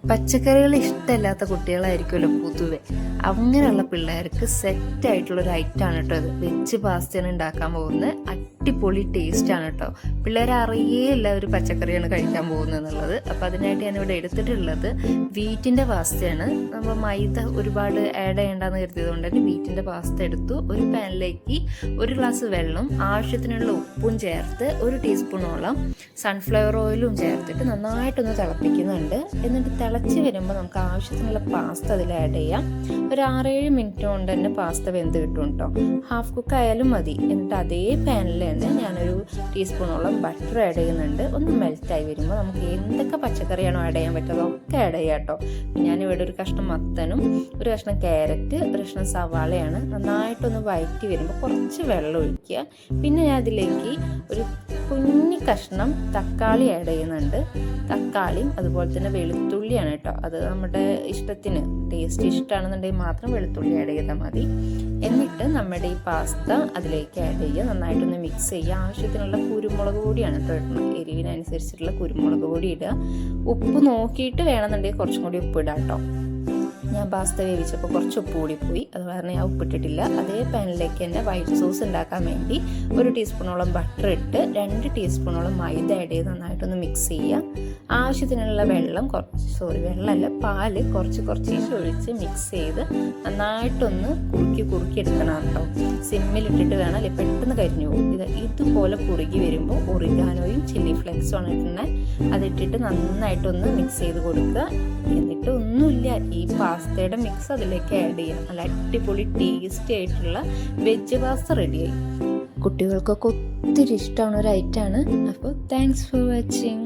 പച്ചക്കറികൾ ഇഷ്ടമില്ലാത്ത കുട്ടികളായിരിക്കുമല്ലോ പൊതുവെ. അങ്ങനെയുള്ള പിള്ളേർക്ക് സെറ്റായിട്ടുള്ളൊരു ഐറ്റമാണ് കേട്ടോ ഇത്. വെജ് പാസ്തയാണ് ഉണ്ടാക്കാൻ പോകുന്നത്. അടിപൊളി ടേസ്റ്റാണ് കേട്ടോ. പിള്ളേരെ അറിയേയില്ല ഒരു പച്ചക്കറിയാണ് കഴിക്കാൻ പോകുന്നത് എന്നുള്ളത്. അപ്പോൾ അതിനായിട്ട് ഞാനിവിടെ എടുത്തിട്ടുള്ളത് വീറ്റിൻ്റെ പാസ്തയാണ്. നമ്മൾ മൈദ ഒരുപാട് ആഡ് ചെയ്യേണ്ടെന്ന് കരുതിയതുകൊണ്ട് തന്നെ വീറ്റിൻ്റെ പാസ്ത എടുത്തു. ഒരു പാനിലേക്ക് 1 ഗ്ലാസ് വെള്ളം, ആവശ്യത്തിനുള്ള ഉപ്പും ചേർത്ത് 1 ടീസ്പൂണോളം സൺഫ്ലവർ ഓയിലും ചേർത്തിട്ട് നന്നായിട്ടൊന്ന് തിളപ്പിക്കുന്നുണ്ട്. എന്നിട്ട് തിളച്ച് വരുമ്പോൾ നമുക്ക് ആവശ്യത്തിനുള്ള പാസ്ത അതിൽ ആഡ് ചെയ്യാം. ഒരു 6-7 മിനിറ്റ് കൊണ്ട് തന്നെ പാസ്ത വെന്ത് കിട്ടും കേട്ടോ. ഹാഫ് കുക്ക് ആയാലും മതി. എന്നിട്ട് അതേ പാനിൽ തന്നെ ഞാനൊരു ടീസ്പൂണോളം ബട്ടർ ആഡ് ചെയ്യുന്നുണ്ട്. ഒന്ന് മെൽറ്റായി വരുമ്പോൾ നമുക്ക് എന്തൊക്കെ പച്ചക്കറിയാണോ ആഡ് ചെയ്യാൻ പറ്റുന്നത് ഒക്കെ ആഡ് ചെയ്യാം കേട്ടോ. ഞാനിവിടെ ഒരു കഷ്ണം മത്തനും, ഒരു കഷ്ണം ക്യാരറ്റ്, ഒരു കഷ്ണം സവാളയാണ്. നന്നായിട്ടൊന്ന് വഴറ്റി വരുമ്പോൾ കുറച്ച് വെള്ളം ഒഴിക്കുക. പിന്നെ ഞാൻ അതിലേക്ക് ഒരു കുഞ്ഞി കഷ്ണം തക്കാളി ആഡ് ചെയ്യുന്നുണ്ട്. തക്കാളിയും അതുപോലെ തന്നെ വെളുത്തുള്ളിയാണ് കേട്ടോ. അത് നമ്മുടെ ഇഷ്ടത്തിന്, ടേസ്റ്റ് ഇഷ്ടമാണെന്നുണ്ടെങ്കിൽ മാത്രം വെളുത്തുള്ളി ആഡ് ചെയ്താൽ മതി. എന്നിട്ട് നമ്മുടെ ഈ പാസ്ത അതിലേക്ക് ആഡ് ചെയ്യുക. നന്നായിട്ടൊന്ന് മിക്സ് ചെയ്യുക. ആവശ്യത്തിനുള്ള കുരുമുളക് പൊടിയാണ് കേട്ടോ ഇടണം. എരിവിനനുസരിച്ചിട്ടുള്ള കുരുമുളക് പൊടി ഇടുക. ഉപ്പ് നോക്കിയിട്ട് വേണമെന്നുണ്ടെങ്കിൽ കുറച്ചും കൂടി ഉപ്പ് ഇടാം കേട്ടോ. ഞാൻ പാസ്ത വേവിച്ചപ്പോൾ കുറച്ച് ഉപ്പ് കൂടിപ്പോയി, അത് കാരണം ഞാൻ ഉപ്പിട്ടിട്ടില്ല. അതേ പാനിലേക്ക് തന്നെ വൈറ്റ് സോസ് ഉണ്ടാക്കാൻ വേണ്ടി 1 ടീസ്പൂണോളം ബട്ടർ ഇട്ട് 2 ടീസ്പൂണോളം മൈദ ആഡ് ചെയ്ത് നന്നായിട്ടൊന്ന് മിക്സ് ചെയ്യുക. ആവശ്യത്തിനുള്ള പാല് കുറച്ച് ഒഴിച്ച് മിക്സ് ചെയ്ത് നന്നായിട്ടൊന്ന് കുറുക്കി എടുക്കണം കേട്ടോ. സിമ്മിലിട്ടിട്ട് വേണം, അല്ലെങ്കിൽ പെട്ടെന്ന് കരിഞ്ഞു പോകും. ഇതുപോലെ കുറുകി വരുമ്പോൾ ഒറിഗാനോയും ചില്ലി ഫ്ലേക്സും ആണ് ഇട്ടുന്നത്. അതിട്ടിട്ട് നന്നായിട്ടൊന്ന് മിക്സ് ചെയ്ത് കൊടുക്കുക. എന്നിട്ട് ഒന്നുമില്ല, ഈ പാസ്തയുടെ മിക്സ് അതിലേക്ക് ആഡ് ചെയ്യാം. നല്ല അടിപൊളി ടേസ്റ്റി ആയിട്ടുള്ള വെജ് പാസ്ത റെഡിയായി. കുട്ടികൾക്കൊക്കെ ഒത്തിരി ഇഷ്ടമാണ് ഒരു ഐറ്റമാണ്. അപ്പോൾ താങ്ക്സ് ഫോർ വാച്ചിങ്.